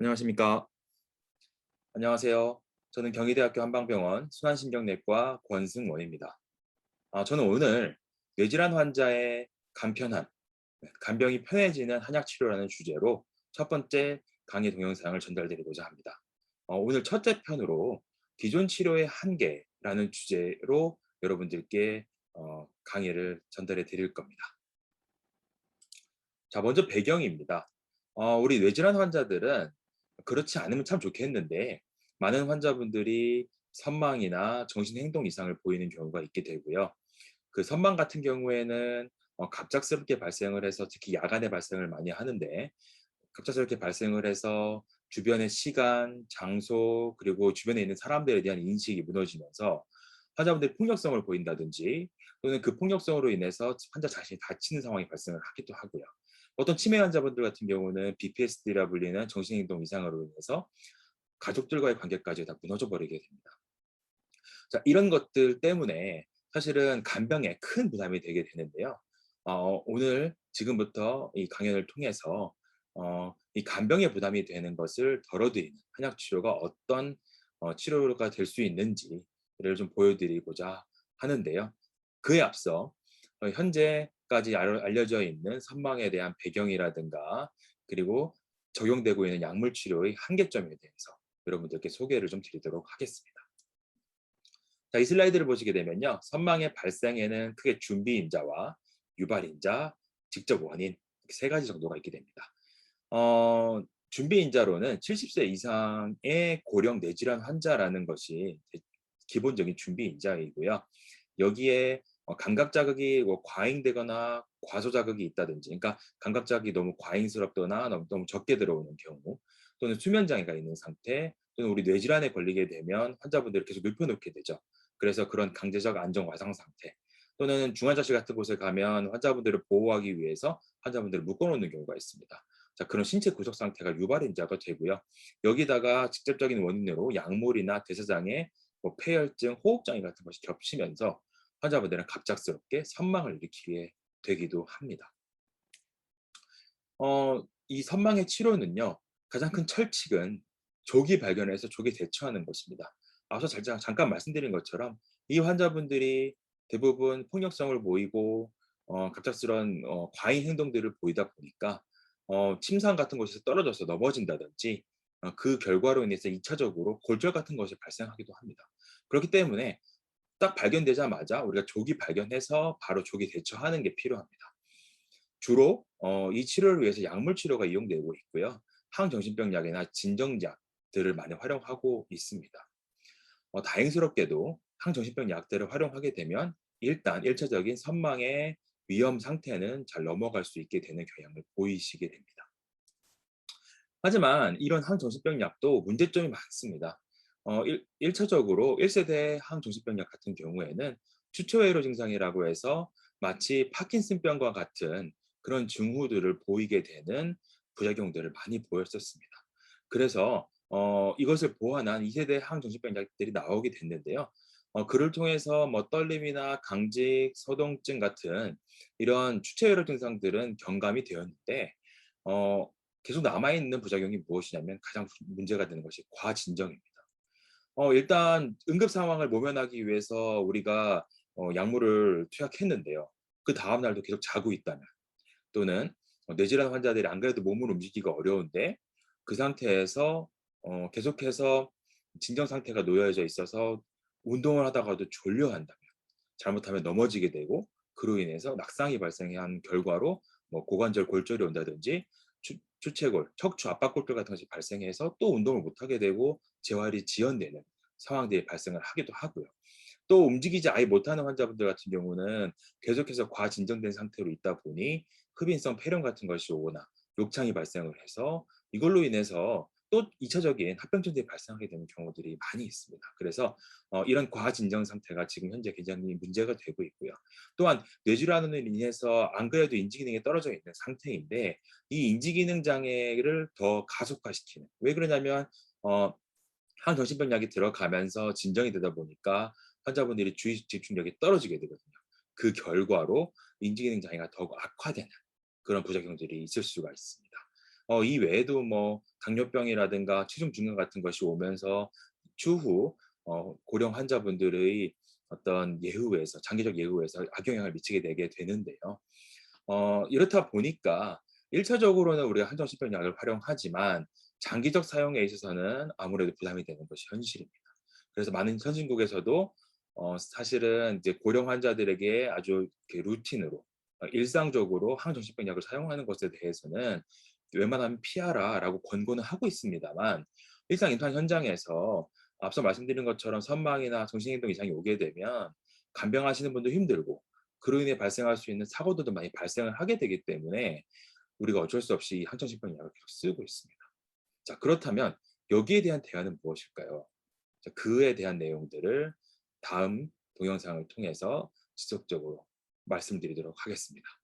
안녕하십니까. 안녕하세요. 저는 경희대학교 한방병원 순환신경내과 권승원입니다. 저는 오늘 뇌질환 환자의 간편한, 간병이 편해지는 한약치료라는 주제로 첫 번째 강의 동영상을 전달드리고자 합니다. 오늘 첫째 편으로 기존 치료의 한계라는 주제로 여러분들께 강의를 전달해 드릴 겁니다. 자, 먼저 배경입니다. 우리 뇌질환 환자들은 그렇지 않으면 참 좋겠는데 많은 환자분들이 선망이나 정신행동 이상을 보이는 경우가 있게 되고요. 그 선망 같은 경우에는 갑작스럽게 발생을 해서 특히 야간에 발생을 많이 하는데 갑작스럽게 발생을 해서 주변의 시간, 장소 그리고 주변에 있는 사람들에 대한 인식이 무너지면서 환자분들이 폭력성을 보인다든지 또는 그 폭력성으로 인해서 환자 자신이 다치는 상황이 발생을 하기도 하고요. 어떤 치매 환자분들 같은 경우는 BPSD라 불리는 정신행동 이상으로 인해서 가족들과의 관계까지 다 무너져 버리게 됩니다. 자, 이런 것들 때문에 사실은 간병에 큰 부담이 되게 되는데요. 오늘 지금부터 이 강연을 통해서 이 간병의 부담이 되는 것을 덜어드리는 한약 치료가 어떤 치료가 될 수 있는지를 좀 보여드리고자 하는데요. 그에 앞서 현재까지 알려져 있는 선망에 대한 배경이라든가 그리고 적용되고 있는 약물 치료의 한계점에 대해서 여러분들께 소개를 좀 드리도록 하겠습니다. 자, 이 슬라이드를 보시게 되면요. 선망의 발생에는 크게 준비인자와 유발인자, 직접 원인 이렇게 세 가지 정도가 있게 됩니다. 준비인자로는 70세 이상의 고령 뇌질환 환자라는 것이 기본적인 준비인자이고요. 여기에 감각 자극이 과잉되거나 과소 자극이 있다든지, 그러니까 감각 자극이 너무 과잉스럽거나 너무 적게 들어오는 경우, 또는 수면 장애가 있는 상태, 또는 우리 뇌질환에 걸리게 되면 환자분들을 계속 눕혀놓게 되죠. 그래서 그런 강제적 안정 과상 상태, 또는 중환자실 같은 곳에 가면 환자분들을 보호하기 위해서 환자분들을 묶어놓는 경우가 있습니다. 자, 그런 신체 구속 상태가 유발인자가 되고요. 여기다가 직접적인 원인으로 약물이나 대사장애, 폐혈증, 호흡장애 같은 것이 겹치면서 환자분들은 갑작스럽게 선망을 일으키게 되기도 합니다. 이 선망의 치료는요, 가장 큰 철칙은 조기 발견해서 조기 대처하는 것입니다. 앞서 잠깐 말씀드린 것처럼 이 환자분들이 대부분 폭력성을 보이고 갑작스런 과잉 행동들을 보이다 보니까 침상 같은 곳에서 떨어져서 넘어진다든지 그 결과로 인해서 2차적으로 골절 같은 것이 발생하기도 합니다. 그렇기 때문에 딱 발견되자마자 우리가 조기 발견해서 바로 조기 대처하는 게 필요합니다. 주로 이 치료를 위해서 약물 치료가 이용되고 있고요. 항정신병 약이나 진정약들을 많이 활용하고 있습니다. 다행스럽게도 항정신병 약들을 활용하게 되면 일단 1차적인 선망의 위험 상태는 잘 넘어갈 수 있게 되는 경향을 보이시게 됩니다. 하지만 이런 항정신병 약도 문제점이 많습니다. 1차적으로 1세대 항정신병 약 같은 경우에는 추초회로 증상이라고 해서 마치 파킨슨병과 같은 그런 증후들을 보이게 되는 부작용들을 많이 보였었습니다. 그래서 이것을 보완한 2세대 항정신병 약들이 나오게 됐는데요. 그를 통해서 떨림이나 강직, 서동증 같은 이런 추체외로 증상들은 경감이 되었는데 어 계속 남아있는 부작용이 무엇이냐면 가장 문제가 되는 것이 과진정입니다. 일단 응급 상황을 모면하기 위해서 우리가 약물을 투약했는데요. 그다음 날도 계속 자고 있다면 또는 뇌질환 환자들이 안 그래도 몸을 움직이기가 어려운데 그 상태에서 계속해서 진정 상태가 놓여져 있어서 운동을 하다가도 졸려한다면 잘못하면 넘어지게 되고 그로 인해서 낙상이 발생한 결과로 고관절 골절이 온다든지 추체골, 척추 압박골절 같은 것이 발생해서 또 운동을 못하게 되고 재활이 지연되는 상황들이 발생을 하기도 하고요. 또 움직이지 아예 못하는 환자분들 같은 경우는 계속해서 과진정된 상태로 있다 보니 흡인성 폐렴 같은 것이 오거나 욕창이 발생을 해서 이걸로 인해서 또 2차적인 합병증들이 발생하게 되는 경우들이 많이 있습니다. 그래서 이런 과진정 상태가 지금 현재 굉장히 문제가 되고 있고요. 또한 뇌질환으로 인해서 안 그래도 인지 기능이 떨어져 있는 상태인데 이 인지 기능 장애를 더 가속화시키는, 왜 그러냐면 어 항정신병 약이 들어가면서 진정이 되다 보니까 환자분들이 주의 집중력이 떨어지게 되거든요. 그 결과로 인지 기능 장애가 더욱 악화되는 그런 부작용들이 있을 수가 있습니다. 이 외에도 뭐 당뇨병이라든가 체중 증가 같은 것이 오면서 추후 고령 환자분들의 어떤 예후에서 장기적 예후에서 악영향을 미치게 되게 되는데요. 이렇다 보니까 1 차적으로는 우리가 항정신경약을 활용하지만 장기적 사용에 있어서는 아무래도 부담이 되는 것이 현실입니다. 그래서 많은 선진국에서도 사실은 이제 고령 환자들에게 아주 이렇게 루틴으로 일상적으로 항정신경약을 사용하는 것에 대해서는 "웬만하면 피하라."라고 권고는 하고 있습니다만 일상 임상 현장에서 앞서 말씀드린 것처럼 선망이나 정신행동 이상이 오게 되면 간병하시는 분도 힘들고 그로 인해 발생할 수 있는 사고들도 많이 발생을 하게 되기 때문에 우리가 어쩔 수 없이 항정신경약을 계속 쓰고 있습니다. 자, 그렇다면 여기에 대한 대안은 무엇일까요? 자, 그에 대한 내용들을 다음 동영상을 통해서 지속적으로 말씀드리도록 하겠습니다.